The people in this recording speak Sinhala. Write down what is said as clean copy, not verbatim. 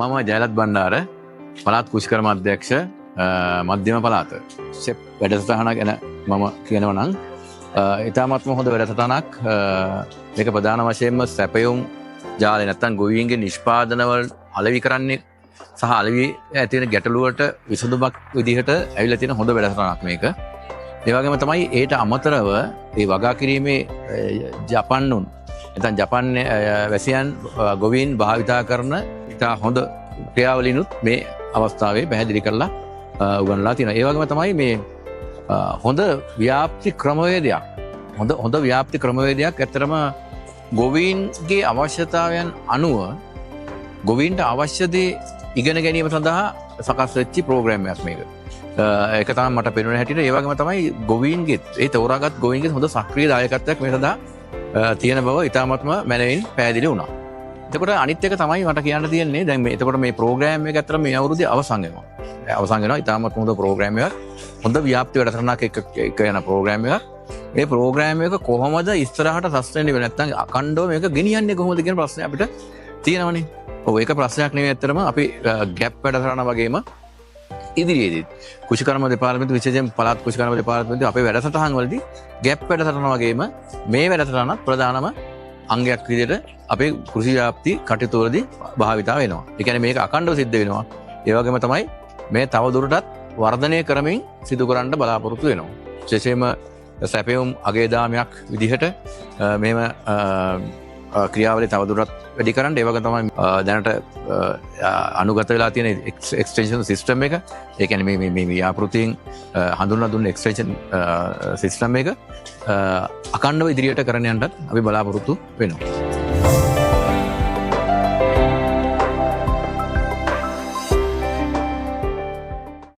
මම ජයලත් බණ්ඩාර පළාත් කුෂ්කර්ම අධ්‍යක්ෂ මධ්‍යම පළාත. සෙප් වැඩසටහන ගැන මම කියනවා නම් ඉතාමත්ම හොඳ වැඩසටහනක්. මේක ප්‍රධාන වශයෙන්ම සැපයුම් ජාලය නැත්තම් ගොවීන්ගේ නිෂ්පාදනවල අලෙවි කරන්නේ සහ අලෙවි ඇති වෙන ගැටලුවට විසඳුමක් විදිහට ඇවිල්ලා තියෙන හොඳ වැඩසටහනක් මේක. ඒ වගේම තමයි ඒට අමතරව මේ වගා කිරීමේ ජපන්නුන් නැත්නම් ජපන් වැසියන් ගොවීන් භාවිතා කරන ඉතා හොඳ ක්‍රියාවලිනුත් මේ අවස්ථාවේ පැහැදිලි කරලා උගන්වලා තියෙනවා. ඒ වගේම තමයි මේ හොඳ ව්‍යාප්ති ක්‍රමවේදයක්. හොඳ ව්‍යාප්ති ක්‍රමවේදයක් ඇත්තටම ගොවීන්ගේ අවශ්‍යතාවයන් අනුව ගොවීන්ට අවශ්‍ය දේ ඉගෙන ගැනීම සඳහා සකස් වෙච්ච ප්‍රෝග්‍රෑම් එකක් මේක. ඒක තමයි මට පෙනුන හැටියට. ඒ වගේම තමයි ගොවීන්ගේ ඒ තෝරාගත් ගොවීන්ගේ හොඳ සක්‍රීය දායකත්වයක් මේ සඳහා තියෙන බව ඉතාමත්ම මැනවින් පැහැදිලි වුණා. එතකොට අනිත් එක තමයි මට කියන්න තියෙන්නේ දැන් මේ එතකොට මේ ප්‍රෝග්‍රෑම් එක ඇත්තට මේ අවුරුද්දේ අවසන් වෙනවා. අවසන් වෙනවා. ඉතාමත් හොඳ ප්‍රෝග්‍රෑම් එකක්. හොඳ ව්‍යාප්ති වැඩසටහනක් එක යන ප්‍රෝග්‍රෑම් එකක්. මේ ප්‍රෝග්‍රෑම් එක කොහොමද ඉස්සරහට සස්ටේන් වෙන්නේ නැත්නම් අකණ්ඩව මේක ගෙනියන්නේ කොහොමද කියන ප්‍රශ්නේ අපිට තියෙනවනේ. ඔව් ඒක ප්‍රශ්නයක් නෙවෙයි ඇත්තටම අපි ගැප් වැඩසටහන වගේම ඉදිරියේදී කුෂිකර්ම දෙපාර්තමේන්තුව විශේෂයෙන් පළාත් කුෂිකර්ම දෙපාර්තමේන්තුව අපේ වැඩසටහන් වලදී ගැප් වැඩසටහන වගේම මේ වැඩසටහනත් ප්‍රධානම අංගයක් විදිහට අපේ කෘෂි ව්‍යාප්ති කටයුතු වලදී භාවිතා වෙනවා. ඒ කියන්නේ මේක අකණ්ඩව සිද්ධ වෙනවා. ඒ වගේම තමයි මේ තව දුරටත් වර්ධනය කරමින් සිදු කරන්න බලාපොරොත්තු වෙනවා. විශේෂයෙන්ම සැපයුම් අගයදාමයක් විදිහට මෙහෙම ක්‍රියාවලිය තව දුරටත් වැඩි කරන්න. ඒ වගේ තමයි දැනට අනුගත වෙලා තියෙන එක්ස්ටෙන්ෂන් සිස්ටම් එක. ඒ කියන්නේ මේ ව්‍යාපෘතීන් හඳුන්වා දුන්න එක්ස්ටෙන්ෂන් සිස්ටම් එක අකණ්ඩව ඉදිරියට කරන්න යන්නත් අපි බලාපොරොත්තු වෙනවා.